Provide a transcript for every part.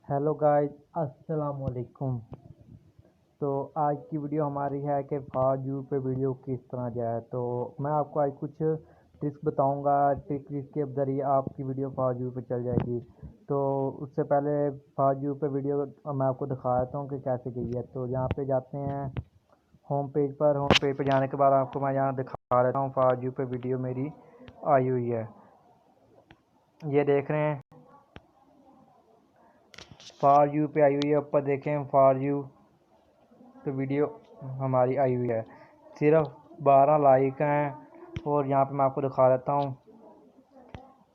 Hello guys, अस्सलाम वालेकुम। तो आज की वीडियो हमारी है कि फॉर यू पे वीडियो किस तरह जाए। तो मैं आपको आज कुछ ट्रिक्स बताऊंगा, ट्रिक के ज़रिए आपकी वीडियो फॉर यू पे चल जाएगी। तो उससे पहले फॉर यू पे वीडियो मैं आपको दिखा देता हूँ कि कैसे गई है। तो यहाँ पे जाते हैं होम पेज पर जाने के बाद आपको मैं यहाँ दिखा देता हूँ फॉर यू पे वीडियो मेरी आई हुई है। ये देख रहे हैं फॉर यू पे आई हुई है, ऊपर देखें फॉर यू तो वीडियो हमारी आई हुई है। सिर्फ 12 लाइक हैं और यहाँ पे मैं आपको दिखा देता हूँ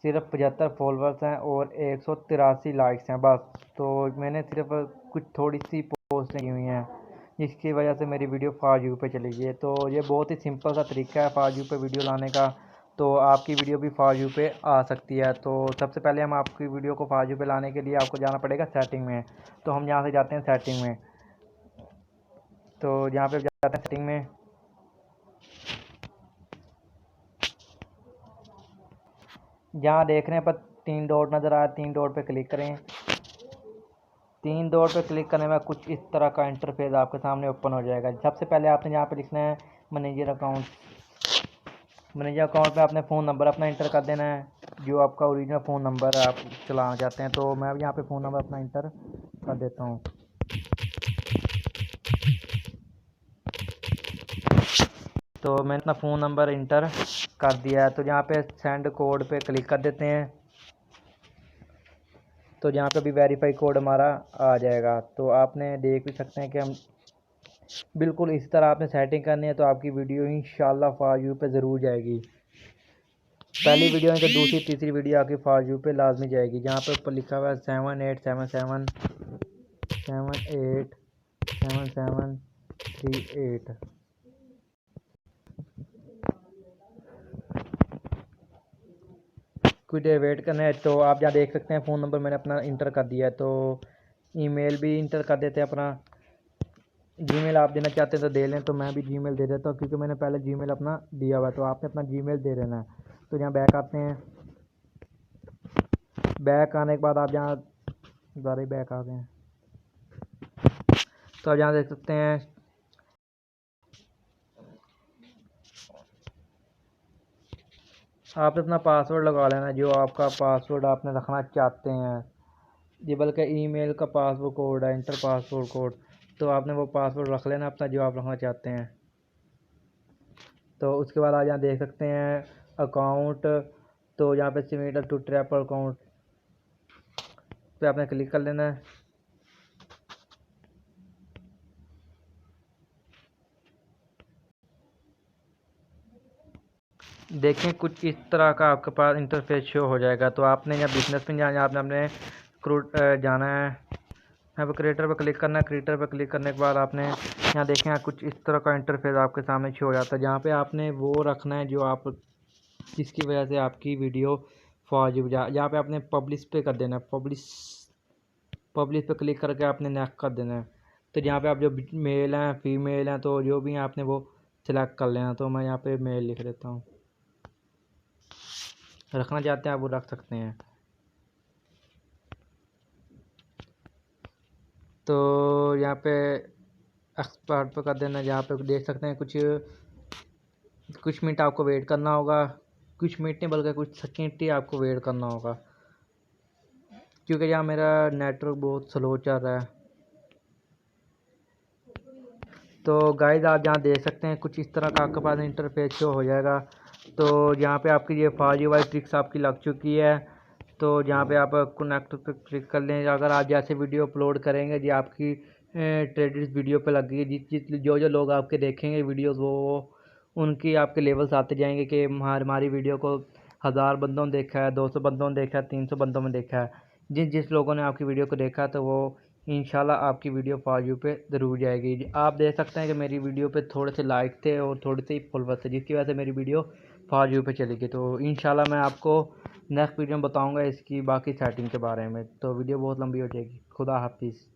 सिर्फ 75 फॉलोअर्स हैं और 183 लाइक्स हैं बस। तो मैंने सिर्फ कुछ थोड़ी सी पोस्ट की हुई हैं जिसकी वजह से मेरी वीडियो फॉर यू पे चली गई है। तो ये बहुत ही सिंपल सा तरीका है फॉर यू पे वीडियो लाने का। तो आपकी वीडियो भी फॉर यू पे आ सकती है। तो सबसे पहले हम आपकी वीडियो को फॉर यू पे लाने के लिए आपको जाना पड़ेगा सेटिंग में। तो हम यहाँ से जाते हैं सेटिंग में। तो यहाँ पे जाते हैं सेटिंग में। जहाँ देखने पर 3 डॉट नज़र आया, 3 डॉट पे क्लिक करें। 3 डॉट पे क्लिक करने में कुछ इस तरह का इंटरफेस आपके सामने ओपन हो जाएगा। सबसे पहले आपने यहाँ पे लिखना है मैनेजर अकाउंट। मैनेजर अकाउंट में आपने फ़ोन नंबर अपना इंटर कर देना है, जो आपका ओरिजिनल फ़ोन नंबर आप चलाना चाहते हैं। तो मैं यहाँ पे फ़ोन नंबर अपना इंटर कर देता हूँ। तो मैंने अपना फ़ोन नंबर इंटर कर दिया है। तो यहाँ पे सेंड कोड पे क्लिक कर देते हैं। तो यहाँ पे भी वेरीफाई कोड हमारा आ जाएगा। तो आपने देख भी सकते हैं कि हम बिल्कुल इसी तरह आपने सेटिंग करनी है। तो आपकी वीडियो इंशाल्लाह फॉर यू पे ज़रूर जाएगी। पहली वीडियो नहीं तो दूसरी तीसरी वीडियो आपकी फॉर यू पे लाजमी जाएगी। जहाँ पे ऊपर लिखा हुआ है 7877787738। कुछ देर वेट करना है। तो आप यहाँ देख सकते हैं फ़ोन नंबर मैंने अपना इंटर कर दिया है। तो ईमेल भी इंटर कर देते हैं अपना। जीमेल आप देना चाहते हैं तो दे लें। तो मैं भी जीमेल दे देता हूँ क्योंकि मैंने पहले जीमेल अपना दिया हुआ है। तो आपने अपना जीमेल दे देना है। तो यहाँ बैक आते हैं। बैक आने के बाद आप यहाँ ज़्यादा ही बैक आ गए हैं। तो आप यहाँ देख सकते हैं आप अपना पासवर्ड लगा लेना, जो आपका पासवर्ड आपने रखना चाहते हैं। ये बल्कि ईमेल का पासवर्ड कोड है, इंटर पासवर्ड कोड। तो आपने वो पासवर्ड रख लेना अपना जो आप रखना चाहते हैं। तो उसके बाद आप यहाँ देख सकते हैं अकाउंट। तो यहाँ पे सिमिलर टू ट्रैपल अकाउंट पे आपने क्लिक कर लेना है। देखें कुछ इस तरह का आपके पास इंटरफेस शो हो जाएगा। तो आपने यहाँ बिजनेस में जाना है, आपने अपने जाना है, यहाँ पर क्रिएटर पर क्लिक करना है। क्रिएटर पर क्लिक करने के बाद आपने यहाँ देखें कुछ इस तरह का इंटरफेस आपके सामने शो हो जाता है। जहाँ पे आपने वो रखना है जो आप जिसकी वजह से आपकी वीडियो फॉर यू जा। यहाँ पे आपने पब्लिश पे कर देना है। पब्लिश पे क्लिक करके आपने नेक्स्ट कर देना है। तो यहाँ पे आप जो मेल हैं फीमेल हैं तो जो भी हैं आपने वो सिलेक्ट कर लेना। तो मैं यहाँ पे मेल लिख देता हूँ, रखना चाहते हैं आप वो रख सकते हैं। तो यहाँ पे एक्सपर्ट पे कर देना। जहाँ पे देख सकते हैं कुछ मिनट आपको वेट करना होगा। कुछ मिनट नहीं बल्कि कुछ सेकंड ही आपको वेट करना होगा क्योंकि यहाँ मेरा नेटवर्क बहुत स्लो चल रहा है। तो गाइस आप यहाँ देख सकते हैं कुछ इस तरह का आपके पास इंटरफेस शो हो जाएगा। तो यहाँ पे आपकी ये फॉर यू वाली ट्रिक्स आपकी लग चुकी है। तो यहाँ पे आप कनेक्ट पे क्लिक कर लें। अगर आप जैसे वीडियो अपलोड करेंगे जी आपकी ट्रेडिस वीडियो पे लगेगी। जिस जो जो लोग आपके देखेंगे वीडियोस वो उनकी आपके लेवल्स आते जाएंगे कि हमारी वीडियो को 1000 बंदों ने देखा है, 200 बंदों ने देखा है, 300 बंदों ने देखा है। जिस जिस लोगों ने आपकी वीडियो को देखा तो वो इंशाल्लाह आपकी वीडियो फॉर यू पे ज़रूर जाएगी। आप देख सकते हैं कि मेरी वीडियो पे थोड़े से लाइक थे और थोड़े से फॉलोअर्स थे जिसकी वजह से मेरी वीडियो फॉर यू पे चली गई। तो इंशाल्लाह मैं आपको नेक्स्ट वीडियो में बताऊंगा इसकी बाकी सेटिंग के बारे में। तो वीडियो बहुत लंबी हो जाएगी। खुदा हाफिज़।